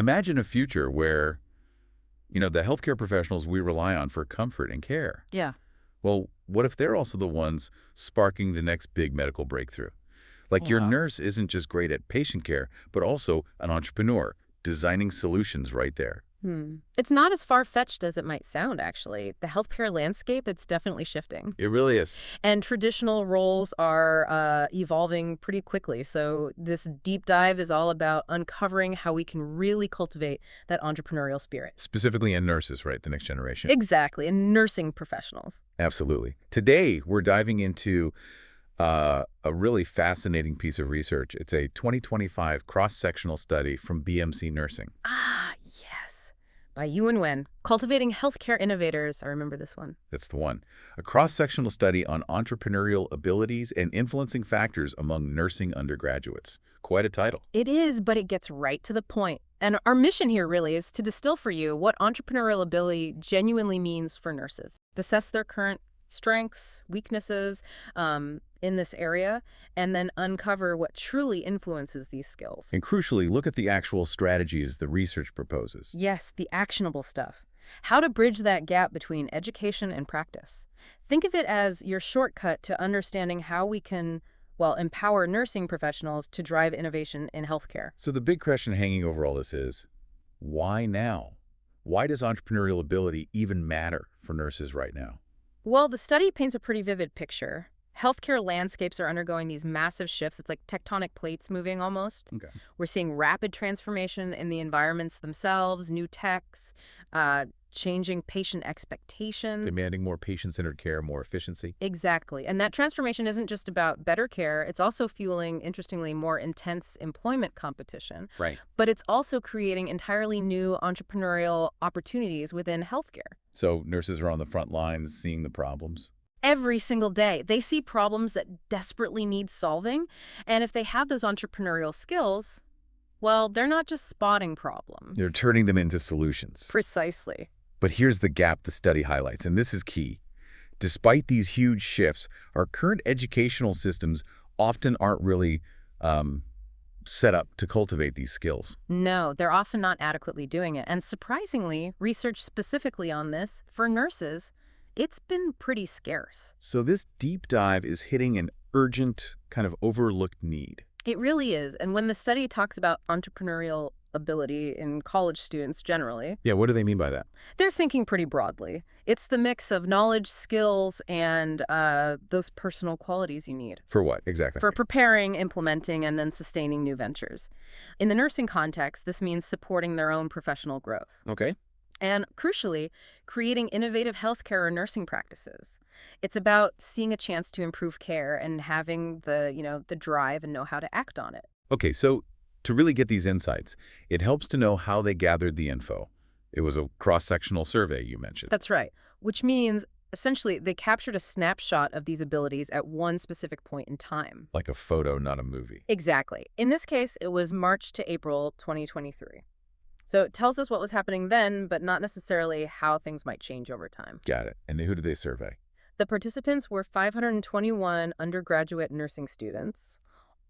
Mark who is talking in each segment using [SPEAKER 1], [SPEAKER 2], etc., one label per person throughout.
[SPEAKER 1] Imagine a future where, the healthcare professionals we rely on for comfort and care.
[SPEAKER 2] Yeah.
[SPEAKER 1] Well, what if they're also the ones sparking the next big medical breakthrough? Like your
[SPEAKER 2] Wow.
[SPEAKER 1] nurse isn't just great at patient care, but also an entrepreneur, designing solutions right there.
[SPEAKER 2] It's not as far-fetched as it might sound, actually. The healthcare landscape, it's definitely shifting.
[SPEAKER 1] It really is.
[SPEAKER 2] And traditional roles are evolving pretty quickly. So this deep dive is all about uncovering how we can really cultivate that entrepreneurial spirit.
[SPEAKER 1] Specifically in nurses, right? The next generation.
[SPEAKER 2] Exactly, and nursing professionals.
[SPEAKER 1] Absolutely. Today, we're diving into a really fascinating piece of research. It's a 2025 cross-sectional study from BMC Nursing.
[SPEAKER 2] Ah, yes. By Yu and Wen, Cultivating Healthcare Innovators. I remember this one.
[SPEAKER 1] That's the one. A cross-sectional study on entrepreneurial abilities and influencing factors among nursing undergraduates. Quite a title.
[SPEAKER 2] It is, but it gets right to the point. And our mission here really is to distill for you what entrepreneurial ability genuinely means for nurses. Assess their current strengths, weaknesses in this area, and then uncover what truly influences these skills.
[SPEAKER 1] And crucially, look at the actual strategies the research proposes.
[SPEAKER 2] Yes, the actionable stuff. How to bridge that gap between education and practice. Think of it as your shortcut to understanding how we can, well, empower nursing professionals to drive innovation in healthcare.
[SPEAKER 1] So the big question hanging over all this is, why now? Why does entrepreneurial ability even matter for nurses right now?
[SPEAKER 2] Well, the study paints a pretty vivid picture. Healthcare landscapes are undergoing these massive shifts. It's like tectonic plates moving almost.
[SPEAKER 1] Okay.
[SPEAKER 2] We're seeing rapid transformation in the environments themselves, new techs, changing patient expectations.
[SPEAKER 1] Demanding more patient-centered care, more efficiency.
[SPEAKER 2] Exactly. And that transformation isn't just about better care. It's also fueling, interestingly, more intense employment competition.
[SPEAKER 1] Right.
[SPEAKER 2] But it's also creating entirely new entrepreneurial opportunities within healthcare.
[SPEAKER 1] So nurses are on the front lines seeing the problems.
[SPEAKER 2] Every single day, they see problems that desperately need solving. And if they have those entrepreneurial skills, well, they're not just spotting problems.
[SPEAKER 1] They're turning them into solutions.
[SPEAKER 2] Precisely.
[SPEAKER 1] But here's the gap the study highlights, and this is key. Despite these huge shifts, our current educational systems often aren't really set up to cultivate these skills.
[SPEAKER 2] No, they're often not adequately doing it. And surprisingly, research specifically on this, for nurses, it's been pretty scarce.
[SPEAKER 1] So this deep dive is hitting an urgent, kind of overlooked need.
[SPEAKER 2] It really is. And when the study talks about entrepreneurial ability in college students generally,
[SPEAKER 1] Yeah, what do they mean by that?
[SPEAKER 2] they're thinking pretty broadly. It's the mix of knowledge, skills, and those personal qualities you need
[SPEAKER 1] For what, exactly?
[SPEAKER 2] for preparing, implementing, and then sustaining new ventures. In the nursing context, this means supporting their own professional growth.
[SPEAKER 1] Okay.
[SPEAKER 2] And crucially, creating innovative healthcare or nursing practices. It's about seeing a chance to improve care and having the drive and know how to act on it.
[SPEAKER 1] Okay, so to really get these insights, it helps to know how they gathered the info. It was a cross-sectional survey you mentioned.
[SPEAKER 2] That's right, which means essentially they captured a snapshot of these abilities at one specific point in time.
[SPEAKER 1] Like a photo, not a movie.
[SPEAKER 2] Exactly. In this case, it was March to April 2023. So it tells us what was happening then, but not necessarily how things might change over time.
[SPEAKER 1] Got it. And who did they survey?
[SPEAKER 2] The participants were 521 undergraduate nursing students,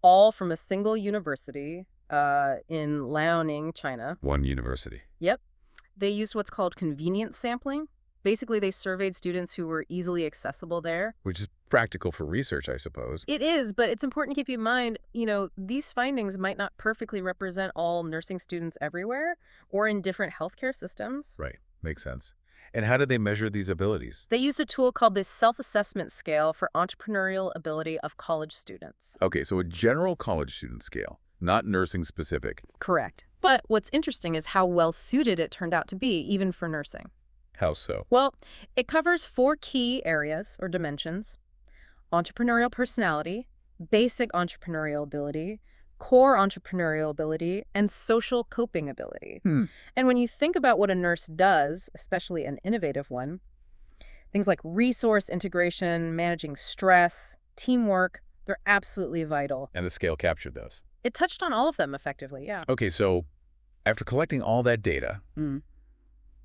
[SPEAKER 2] all from a single university in Liaoning, China.
[SPEAKER 1] One university.
[SPEAKER 2] Yep. They used what's called convenience sampling. Basically, they surveyed students who were easily accessible there.
[SPEAKER 1] Which is practical for research, I suppose.
[SPEAKER 2] It is, but it's important to keep in mind, these findings might not perfectly represent all nursing students everywhere or in different healthcare systems.
[SPEAKER 1] Right. Makes sense. And how did they measure these abilities?
[SPEAKER 2] They used a tool called the self-assessment scale for entrepreneurial ability of college students.
[SPEAKER 1] Okay, so a general college student scale, not nursing specific.
[SPEAKER 2] Correct. But what's interesting is how well suited it turned out to be, even for nursing.
[SPEAKER 1] How so?
[SPEAKER 2] Well, it covers 4 key areas or dimensions: entrepreneurial personality, basic entrepreneurial ability, core entrepreneurial ability, and social coping ability. And when you think about what a nurse does, especially an innovative one, things like resource integration, managing stress, teamwork, they're absolutely vital.
[SPEAKER 1] And the scale captured those.
[SPEAKER 2] It touched on all of them effectively, yeah.
[SPEAKER 1] Okay, so after collecting all that data,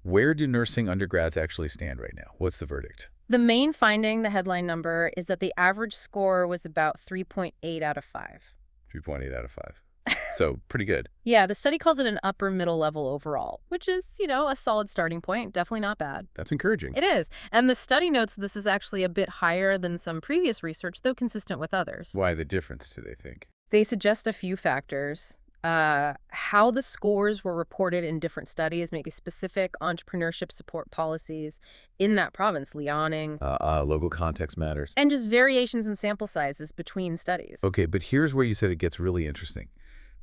[SPEAKER 1] where do nursing undergrads actually stand right now? What's the verdict?
[SPEAKER 2] The main finding, the headline number, is that the average score was about 3.8 out of 5.
[SPEAKER 1] 3.8 out of 5. So pretty good.
[SPEAKER 2] Yeah, the study calls it an upper middle level overall, which is, a solid starting point. Definitely not bad.
[SPEAKER 1] That's encouraging.
[SPEAKER 2] It is. And the study notes this is actually a bit higher than some previous research, though consistent with others.
[SPEAKER 1] Why the difference, do they think?
[SPEAKER 2] They suggest a few factors. How the scores were reported in different studies, maybe specific entrepreneurship support policies in that province, Liaoning,
[SPEAKER 1] Local context matters.
[SPEAKER 2] and just variations in sample sizes between studies.
[SPEAKER 1] Okay, but here's where you said it gets really interesting.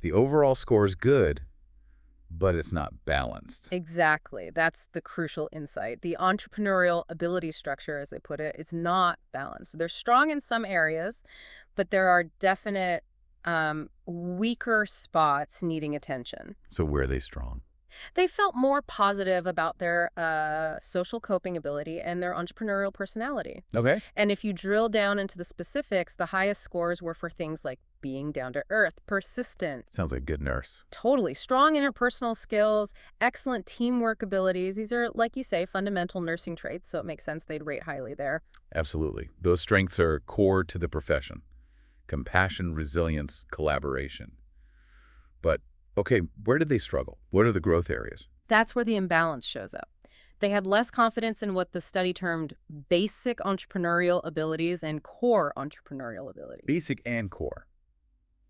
[SPEAKER 1] The overall score is good, but it's not balanced.
[SPEAKER 2] Exactly. That's the crucial insight. The entrepreneurial ability structure, as they put it, is not balanced. They're strong in some areas, but there are definite weaker spots needing attention.
[SPEAKER 1] So where are they strong?
[SPEAKER 2] They felt more positive about their social coping ability and their entrepreneurial personality.
[SPEAKER 1] Okay.
[SPEAKER 2] And if you drill down into the specifics, the highest scores were for things like being down to earth, persistent,
[SPEAKER 1] Sounds like a good nurse.
[SPEAKER 2] totally strong interpersonal skills, excellent teamwork abilities. These are, like you say, fundamental nursing traits, so it makes sense they'd rate highly there.
[SPEAKER 1] Absolutely. Those strengths are core to the profession. Compassion, resilience, collaboration. But, okay, where did they struggle? What are the growth areas?
[SPEAKER 2] That's where the imbalance shows up. They had less confidence in what the study termed basic entrepreneurial abilities and core entrepreneurial abilities.
[SPEAKER 1] Basic and core.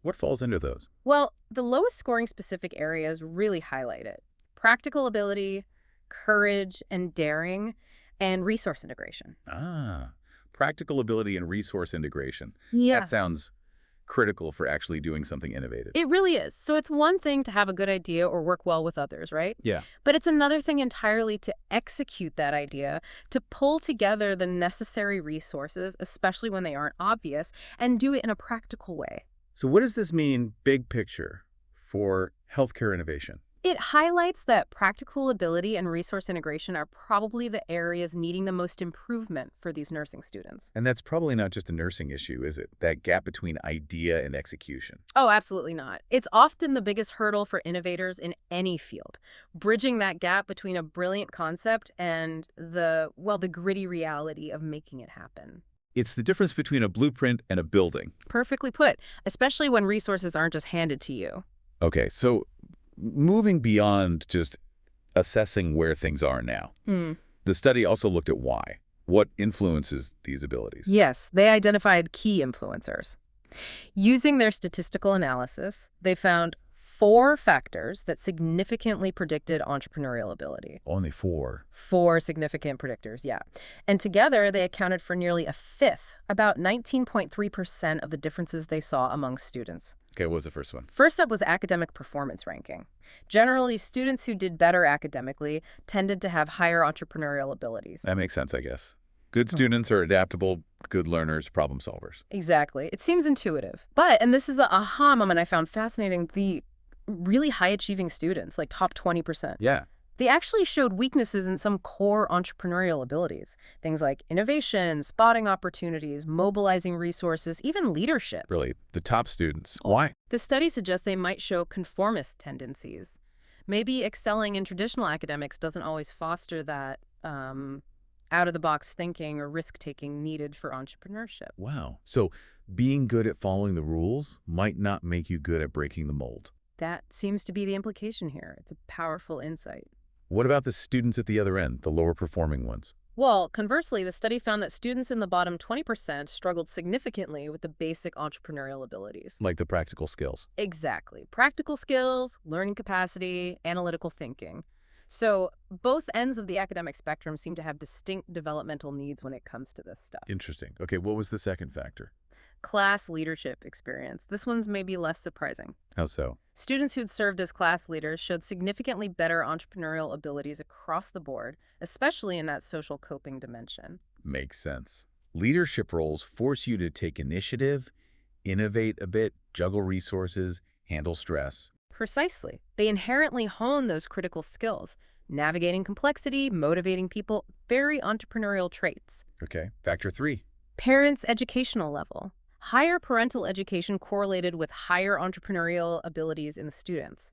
[SPEAKER 1] What falls under those?
[SPEAKER 2] Well, the lowest scoring specific areas really highlight it. Practical ability, courage and daring, and resource integration.
[SPEAKER 1] Practical ability and resource integration.
[SPEAKER 2] Yeah.
[SPEAKER 1] That sounds critical for actually doing something innovative.
[SPEAKER 2] It really is. So it's one thing to have a good idea or work well with others, right?
[SPEAKER 1] Yeah.
[SPEAKER 2] But it's another thing entirely to execute that idea, to pull together the necessary resources, especially when they aren't obvious, and do it in a practical way.
[SPEAKER 1] So what does this mean, big picture, for healthcare innovation?
[SPEAKER 2] It highlights that practical ability and resource integration are probably the areas needing the most improvement for these nursing students.
[SPEAKER 1] And that's probably not just a nursing issue, is it? That gap between idea and execution.
[SPEAKER 2] Oh, absolutely not. It's often the biggest hurdle for innovators in any field, bridging that gap between a brilliant concept and the gritty reality of making it happen.
[SPEAKER 1] It's the difference between a blueprint and a building.
[SPEAKER 2] Perfectly put, especially when resources aren't just handed to you.
[SPEAKER 1] Okay, so moving beyond just assessing where things are now, the study also looked at why. What influences these abilities?
[SPEAKER 2] Yes, they identified key influencers. Using their statistical analysis, they found 4 factors that significantly predicted entrepreneurial ability.
[SPEAKER 1] Only 4.
[SPEAKER 2] 4 significant predictors, yeah. And together, they accounted for nearly a fifth, about 19.3% of the differences they saw among students.
[SPEAKER 1] Okay, what was the first one?
[SPEAKER 2] First up was academic performance ranking. Generally, students who did better academically tended to have higher entrepreneurial abilities.
[SPEAKER 1] That makes sense, I guess. Good students are adaptable, good learners, problem solvers.
[SPEAKER 2] Exactly. It seems intuitive. But, and this is the aha moment I found fascinating, the really high-achieving students, like top 20%.
[SPEAKER 1] Yeah.
[SPEAKER 2] They actually showed weaknesses in some core entrepreneurial abilities. Things like innovation, spotting opportunities, mobilizing resources, even leadership.
[SPEAKER 1] Really, the top students. Why?
[SPEAKER 2] The study suggests they might show conformist tendencies. Maybe excelling in traditional academics doesn't always foster that out-of-the-box thinking or risk-taking needed for entrepreneurship.
[SPEAKER 1] Wow. So being good at following the rules might not make you good at breaking the mold.
[SPEAKER 2] That seems to be the implication here. It's a powerful insight.
[SPEAKER 1] What about the students at the other end, the lower performing ones?
[SPEAKER 2] Well, conversely, the study found that students in the bottom 20% struggled significantly with the basic entrepreneurial abilities.
[SPEAKER 1] Like the practical skills.
[SPEAKER 2] Exactly. Practical skills, learning capacity, analytical thinking. So both ends of the academic spectrum seem to have distinct developmental needs when it comes to this stuff.
[SPEAKER 1] Interesting. Okay, what was the second factor?
[SPEAKER 2] Class leadership experience. This one's maybe less surprising.
[SPEAKER 1] How so?
[SPEAKER 2] Students who'd served as class leaders showed significantly better entrepreneurial abilities across the board, especially in that social coping dimension.
[SPEAKER 1] Makes sense. Leadership roles force you to take initiative, innovate a bit, juggle resources, handle stress.
[SPEAKER 2] Precisely. They inherently hone those critical skills, navigating complexity, motivating people, very entrepreneurial traits.
[SPEAKER 1] Okay, factor 3.
[SPEAKER 2] Parents' educational level. Higher parental education correlated with higher entrepreneurial abilities in the students.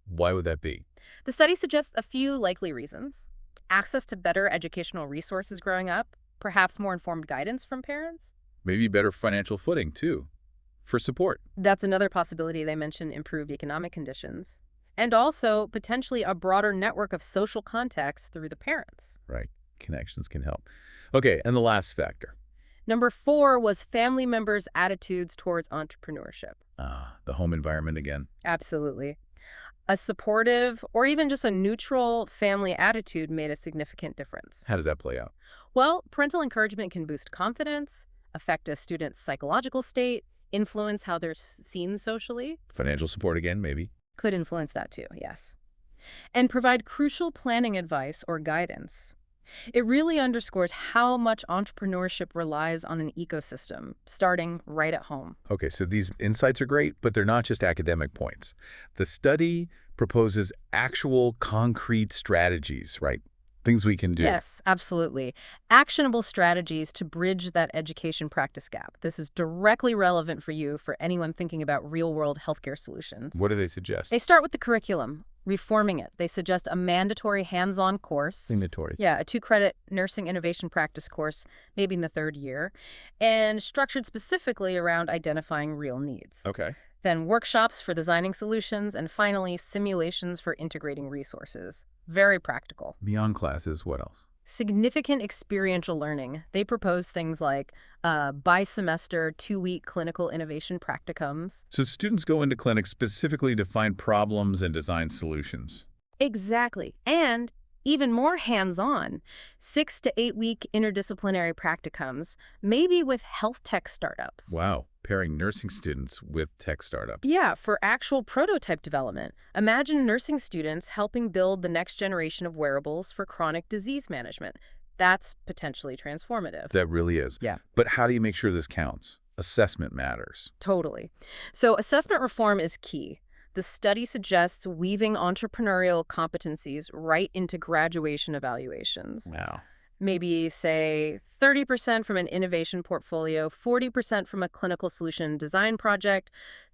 [SPEAKER 1] Why would that be?
[SPEAKER 2] The study suggests a few likely reasons. Access to better educational resources growing up, perhaps more informed guidance from parents.
[SPEAKER 1] Maybe better financial footing, too. for support.
[SPEAKER 2] That's another possibility. They mention improved economic conditions. And also potentially a broader network of social contacts through the parents.
[SPEAKER 1] Right. Connections can help. Okay, and the last factor.
[SPEAKER 2] Number 4 was family members' attitudes towards entrepreneurship.
[SPEAKER 1] The home environment again.
[SPEAKER 2] Absolutely. A supportive or even just a neutral family attitude made a significant difference.
[SPEAKER 1] How does that play out?
[SPEAKER 2] Well, parental encouragement can boost confidence, affect a student's psychological state, influence how they're seen socially.
[SPEAKER 1] Financial support again, maybe.
[SPEAKER 2] Could influence that too, yes. And provide crucial planning advice or guidance. It really underscores how much entrepreneurship relies on an ecosystem, starting right at home.
[SPEAKER 1] Okay, so these insights are great, but they're not just academic points. The study proposes actual concrete strategies, right? Things we can do.
[SPEAKER 2] Yes, absolutely. Actionable strategies to bridge that education practice gap. This is directly relevant for you, for anyone thinking about real-world healthcare solutions.
[SPEAKER 1] What do they suggest?
[SPEAKER 2] They start with the curriculum, reforming it. They suggest a mandatory hands-on course.
[SPEAKER 1] Signatories.
[SPEAKER 2] Yeah, a 2-credit nursing innovation practice course, maybe in the 3rd year, and structured specifically around identifying real needs.
[SPEAKER 1] Okay.
[SPEAKER 2] Then workshops for designing solutions, and finally, simulations for integrating resources. Very practical.
[SPEAKER 1] Beyond classes, what else?
[SPEAKER 2] Significant experiential learning. They propose things like bi-semester, 2-week clinical innovation practicums.
[SPEAKER 1] So students go into clinics specifically to find problems and design solutions.
[SPEAKER 2] Exactly. And even more hands-on, 6 to 8-week interdisciplinary practicums, maybe with health tech startups.
[SPEAKER 1] Wow. Pairing nursing students with tech startups.
[SPEAKER 2] Yeah, for actual prototype development. Imagine nursing students helping build the next generation of wearables for chronic disease management. That's potentially transformative.
[SPEAKER 1] That really is.
[SPEAKER 2] Yeah.
[SPEAKER 1] But how do you make sure this counts? Assessment matters.
[SPEAKER 2] Totally. So assessment reform is key. The study suggests weaving entrepreneurial competencies right into graduation evaluations.
[SPEAKER 1] Wow.
[SPEAKER 2] Maybe, say, 30% from an innovation portfolio, 40% from a clinical solution design project,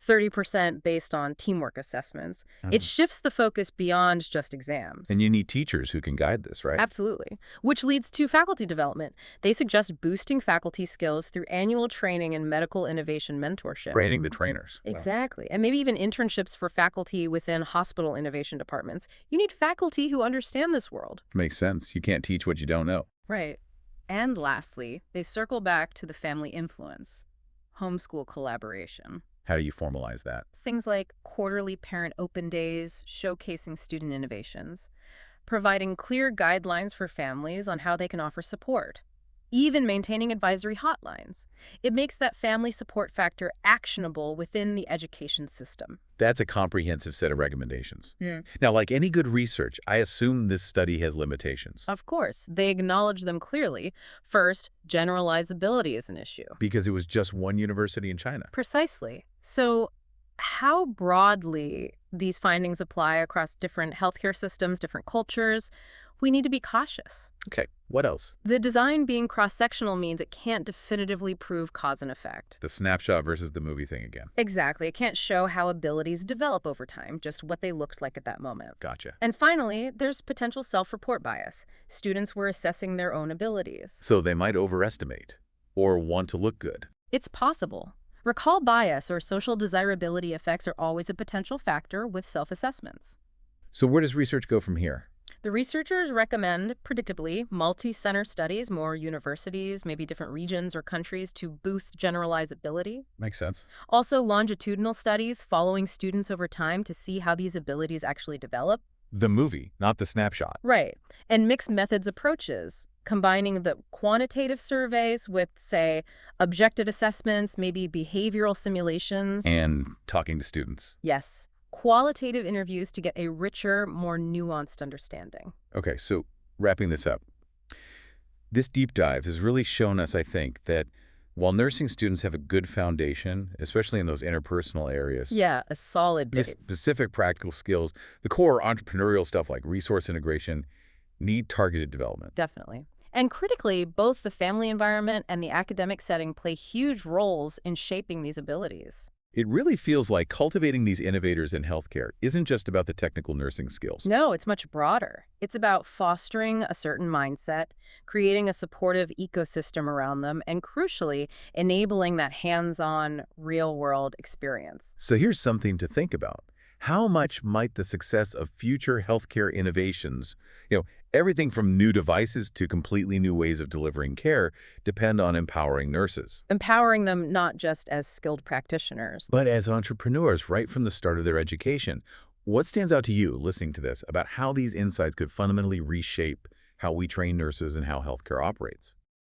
[SPEAKER 2] 30% based on teamwork assessments. It shifts the focus beyond just exams.
[SPEAKER 1] And you need teachers who can guide this, right?
[SPEAKER 2] Absolutely. Which leads to faculty development. They suggest boosting faculty skills through annual training and medical innovation mentorship.
[SPEAKER 1] Training the trainers.
[SPEAKER 2] Exactly. And maybe even internships for faculty within hospital innovation departments. You need faculty who understand this world.
[SPEAKER 1] Makes sense. You can't teach what you don't know.
[SPEAKER 2] Right. And lastly, they circle back to the family influence, homeschool collaboration.
[SPEAKER 1] How do you formalize that?
[SPEAKER 2] Things like quarterly parent open days, showcasing student innovations, providing clear guidelines for families on how they can offer support, even maintaining advisory hotlines. It makes that family support factor actionable within the education system.
[SPEAKER 1] That's a comprehensive set of recommendations. Now, like any good research, I assume this study has limitations.
[SPEAKER 2] Of course, they acknowledge them clearly. First, generalizability is an issue.
[SPEAKER 1] Because it was just one university in China.
[SPEAKER 2] Precisely. So how broadly these findings apply across different healthcare systems, different cultures, we need to be cautious.
[SPEAKER 1] Okay, what else?
[SPEAKER 2] The design being cross-sectional means it can't definitively prove cause and effect.
[SPEAKER 1] The snapshot versus the movie thing again.
[SPEAKER 2] Exactly. It can't show how abilities develop over time, just what they looked like at that moment.
[SPEAKER 1] Gotcha.
[SPEAKER 2] And finally, there's potential self-report bias. Students were assessing their own abilities.
[SPEAKER 1] So they might overestimate or want to look good.
[SPEAKER 2] It's possible. Recall bias or social desirability effects are always a potential factor with self-assessments.
[SPEAKER 1] So where does research go from here?
[SPEAKER 2] The researchers recommend, predictably, multi-center studies, more universities, maybe different regions or countries to boost generalizability.
[SPEAKER 1] Makes sense.
[SPEAKER 2] Also, longitudinal studies following students over time to see how these abilities actually develop.
[SPEAKER 1] The movie, not the snapshot.
[SPEAKER 2] Right. And mixed methods approaches, combining the quantitative surveys with, say, objective assessments, maybe behavioral simulations.
[SPEAKER 1] And talking to students.
[SPEAKER 2] Yes. Qualitative interviews to get a richer, more nuanced understanding.
[SPEAKER 1] Okay, so wrapping this up. This deep dive has really shown us, I think, that while nursing students have a good foundation, especially in those interpersonal areas,
[SPEAKER 2] Yeah, a solid
[SPEAKER 1] the
[SPEAKER 2] base.
[SPEAKER 1] specific practical skills, the core entrepreneurial stuff like resource integration, need targeted development.
[SPEAKER 2] Definitely. And critically, both the family environment and the academic setting play huge roles in shaping these abilities.
[SPEAKER 1] It really feels like cultivating these innovators in healthcare isn't just about the technical nursing skills.
[SPEAKER 2] No, it's much broader. It's about fostering a certain mindset, creating a supportive ecosystem around them, and crucially, enabling that hands-on, real-world experience.
[SPEAKER 1] So here's something to think about. How much might the success of future healthcare innovations, everything from new devices to completely new ways of delivering care, depend on empowering nurses?
[SPEAKER 2] Empowering them not just as skilled practitioners.
[SPEAKER 1] But as entrepreneurs right from the start of their education, what stands out to you listening to this about how these insights could fundamentally reshape how we train nurses and how healthcare operates?